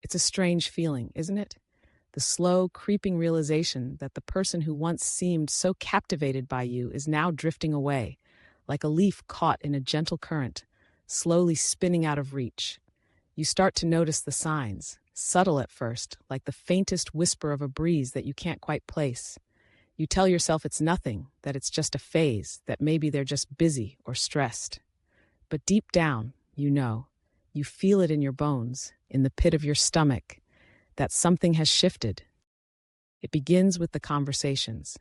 It's a strange feeling, isn't it? The slow, creeping realization that the person who once seemed so captivated by you is now drifting away, like a leaf caught in a gentle current, slowly spinning out of reach. You start to notice the signs, subtle at first, like the faintest whisper of a breeze that you can't quite place. You tell yourself it's nothing, that it's just a phase, that maybe they're just busy or stressed. But deep down, you feel it in your bones, in the pit of your stomach, that something has shifted. It begins with the conversations.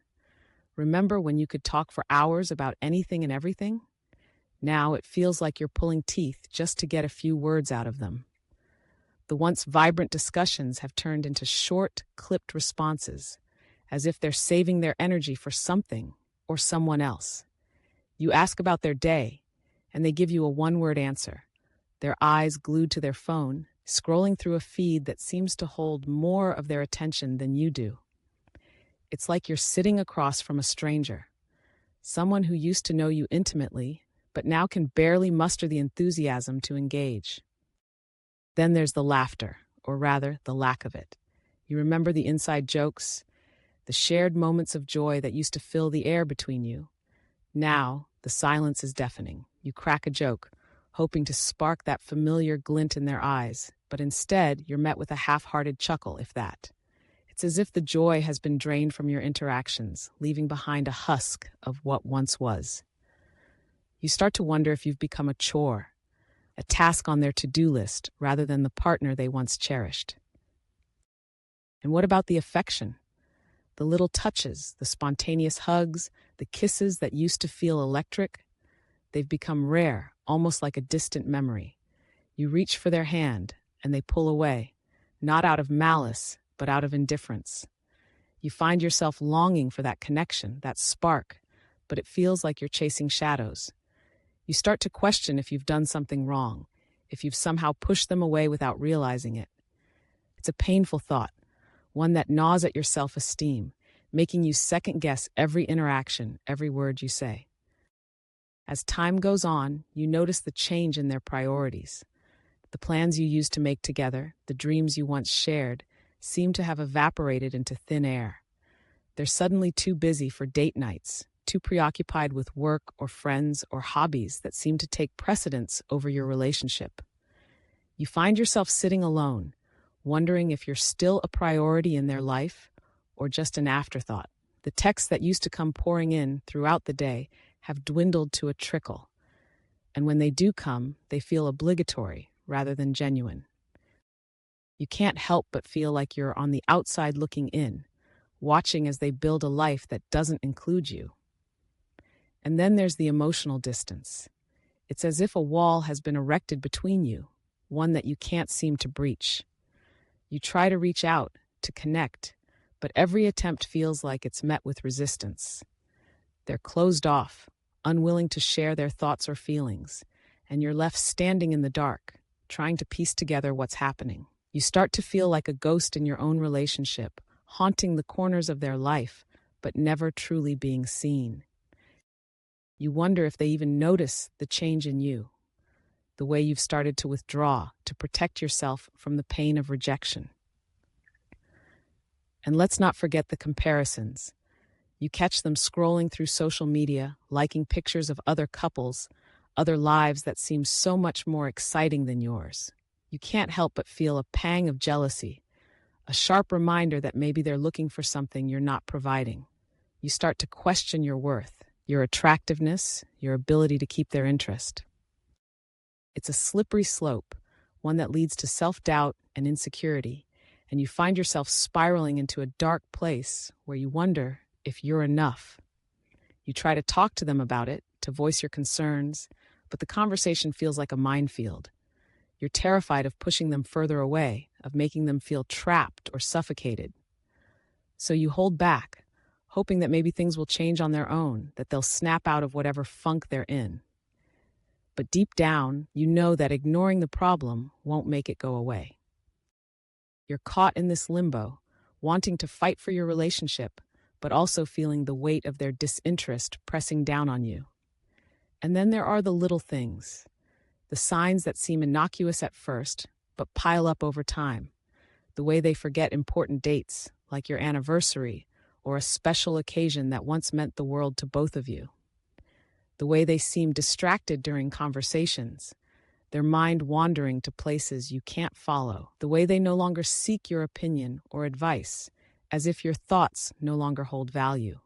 Remember when you could talk for hours about anything and everything? Now it feels like you're pulling teeth just to get a few words out of them. The once vibrant discussions have turned into short, clipped responses, as if they're saving their energy for something or someone else. You ask about their day, and they give you a one-word answer, their eyes glued to their phone, scrolling through a feed that seems to hold more of their attention than you do. It's like you're sitting across from a stranger, someone who used to know you intimately, but now can barely muster the enthusiasm to engage. Then there's the laughter, or rather, the lack of it. You remember the inside jokes, the shared moments of joy that used to fill the air between you. Now, the silence is deafening. You crack a joke, hoping to spark that familiar glint in their eyes, but instead, you're met with a half-hearted chuckle, if that. It's as if the joy has been drained from your interactions, leaving behind a husk of what once was. You start to wonder if you've become a chore, a task on their to-do list, rather than the partner they once cherished. And what about the affection? The little touches, the spontaneous hugs, the kisses that used to feel electric? They've become rare, almost like a distant memory. You reach for their hand, and they pull away, not out of malice, but out of indifference. You find yourself longing for that connection, that spark, but it feels like you're chasing shadows. You start to question if you've done something wrong, if you've somehow pushed them away without realizing it. It's a painful thought, one that gnaws at your self-esteem, making you second-guess every interaction, every word you say. As time goes on, you notice the change in their priorities. The plans you used to make together, the dreams you once shared, seem to have evaporated into thin air. They're suddenly too busy for date nights, too preoccupied with work or friends or hobbies that seem to take precedence over your relationship. You find yourself sitting alone, wondering if you're still a priority in their life or just an afterthought. The texts that used to come pouring in throughout the day have dwindled to a trickle, and when they do come, they feel obligatory rather than genuine. You can't help but feel like you're on the outside looking in, watching as they build a life that doesn't include you. And then there's the emotional distance. It's as if a wall has been erected between you, one that you can't seem to breach. You try to reach out, to connect, but every attempt feels like it's met with resistance. They're closed off, unwilling to share their thoughts or feelings, and you're left standing in the dark, trying to piece together what's happening. You start to feel like a ghost in your own relationship, haunting the corners of their life, but never truly being seen. You wonder if they even notice the change in you, the way you've started to withdraw, to protect yourself from the pain of rejection. And let's not forget the comparisons. You catch them scrolling through social media, liking pictures of other couples, other lives that seem so much more exciting than yours. You can't help but feel a pang of jealousy, a sharp reminder that maybe they're looking for something you're not providing. You start to question your worth, your attractiveness, your ability to keep their interest. It's a slippery slope, one that leads to self-doubt and insecurity, and you find yourself spiraling into a dark place where you wonder if you're enough. You try to talk to them about it, to voice your concerns, but the conversation feels like a minefield. You're terrified of pushing them further away, of making them feel trapped or suffocated. So you hold back, hoping that maybe things will change on their own, that they'll snap out of whatever funk they're in. But deep down, you know that ignoring the problem won't make it go away. You're caught in this limbo, wanting to fight for your relationship, but also feeling the weight of their disinterest pressing down on you. And then there are the little things, the signs that seem innocuous at first, but pile up over time. the way they forget important dates, like your anniversary or a special occasion that once meant the world to both of you. The way they seem distracted during conversations, their mind wandering to places you can't follow. The way they no longer seek your opinion or advice, as if your thoughts no longer hold value.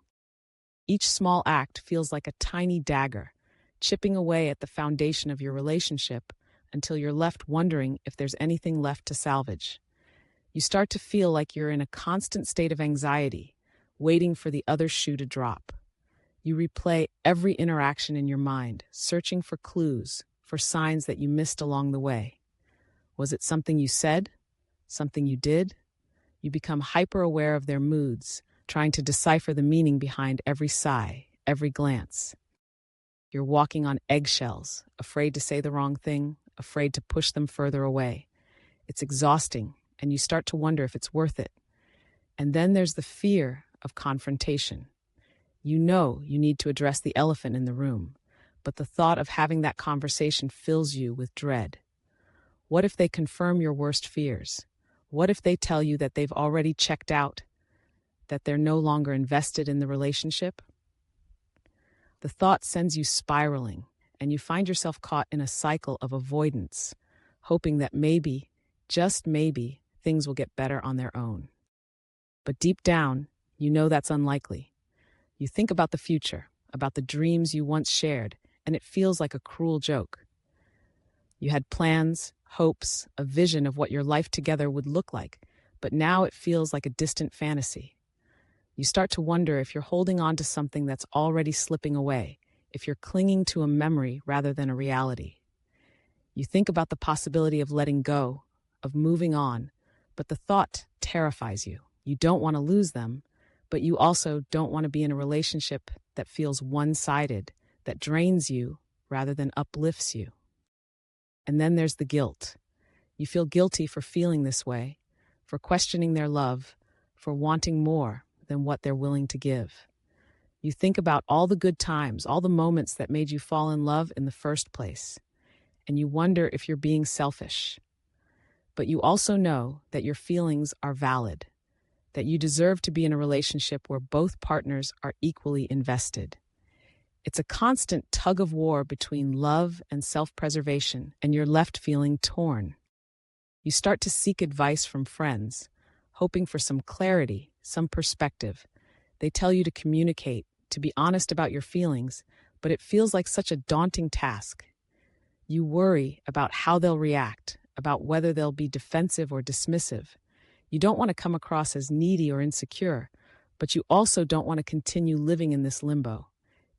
Each small act feels like a tiny dagger, chipping away at the foundation of your relationship until you're left wondering if there's anything left to salvage. You start to feel like you're in a constant state of anxiety, waiting for the other shoe to drop. You replay every interaction in your mind, searching for clues, for signs that you missed along the way. Was it something you said? Something you did? You become hyper-aware of their moods, trying to decipher the meaning behind every sigh, every glance. You're walking on eggshells, afraid to say the wrong thing, afraid to push them further away. It's exhausting, and you start to wonder if it's worth it. And then there's the fear of confrontation. You know you need to address the elephant in the room, but the thought of having that conversation fills you with dread. What if they confirm your worst fears? What if they tell you that they've already checked out, that they're no longer invested in the relationship? The thought sends you spiraling, and you find yourself caught in a cycle of avoidance, hoping that maybe, just maybe, things will get better on their own. But deep down, you know that's unlikely. You think about the future, about the dreams you once shared, and it feels like a cruel joke. You had plans, hopes, a vision of what your life together would look like, but now it feels like a distant fantasy. You start to wonder if you're holding on to something that's already slipping away, if you're clinging to a memory rather than a reality. You think about the possibility of letting go, of moving on, but the thought terrifies you. You don't want to lose them, but you also don't want to be in a relationship that feels one-sided, that drains you rather than uplifts you. And then there's the guilt. You feel guilty for feeling this way, for questioning their love, for wanting more than what they're willing to give. You think about all the good times, all the moments that made you fall in love in the first place, and you wonder if you're being selfish. But you also know that your feelings are valid, that you deserve to be in a relationship where both partners are equally invested. It's a constant tug of war between love and self-preservation, and you're left feeling torn. You start to seek advice from friends, hoping for some clarity, some perspective. They tell you to communicate, to be honest about your feelings, but it feels like such a daunting task. You worry about how they'll react, about whether they'll be defensive or dismissive. You don't want to come across as needy or insecure, but you also don't want to continue living in this limbo.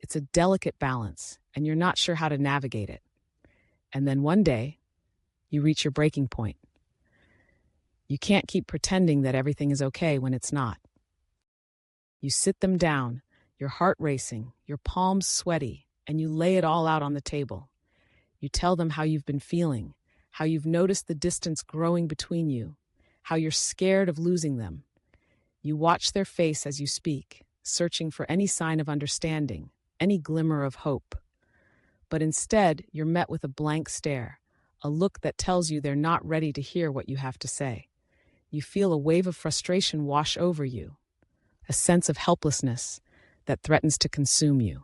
It's a delicate balance, and you're not sure how to navigate it. And then one day, you reach your breaking point. You can't keep pretending that everything is okay when it's not. You sit them down, your heart racing, your palms sweaty, and you lay it all out on the table. You tell them how you've been feeling, how you've noticed the distance growing between you, how you're scared of losing them. You watch their face as you speak, searching for any sign of understanding, any glimmer of hope. But instead, you're met with a blank stare, a look that tells you they're not ready to hear what you have to say. You feel a wave of frustration wash over you, a sense of helplessness that threatens to consume you.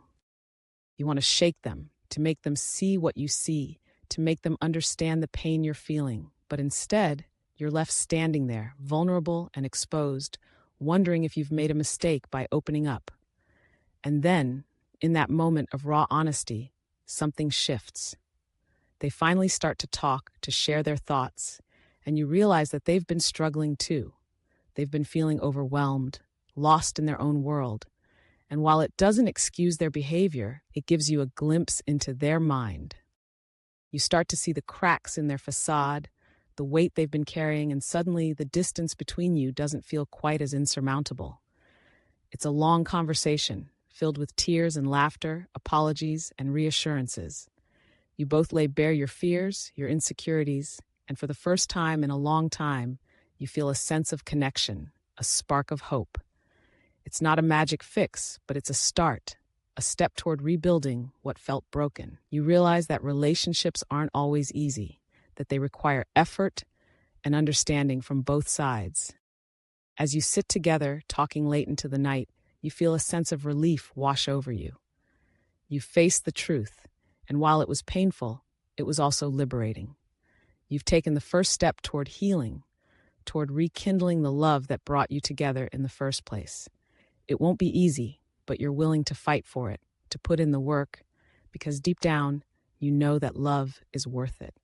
You want to shake them, to make them see what you see, to make them understand the pain you're feeling. But instead, you're left standing there, vulnerable and exposed, wondering if you've made a mistake by opening up. And then, in that moment of raw honesty, something shifts. They finally start to talk, to share their thoughts, and you realize that they've been struggling too. They've been feeling overwhelmed, lost in their own world. And while it doesn't excuse their behavior, it gives you a glimpse into their mind. You start to see the cracks in their facade, the weight they've been carrying, and suddenly the distance between you doesn't feel quite as insurmountable. It's a long conversation, filled with tears and laughter, apologies and reassurances. You both lay bare your fears, your insecurities, and for the first time in a long time, you feel a sense of connection, a spark of hope. It's not a magic fix, but it's a start, a step toward rebuilding what felt broken. You realize that relationships aren't always easy, that they require effort, and understanding from both sides. As you sit together, talking late into the night, you feel a sense of relief wash over you. You face the truth, and while it was painful, it was also liberating. You've taken the first step toward healing, toward rekindling the love that brought you together in the first place. It won't be easy, but you're willing to fight for it, to put in the work, because deep down, you know that love is worth it.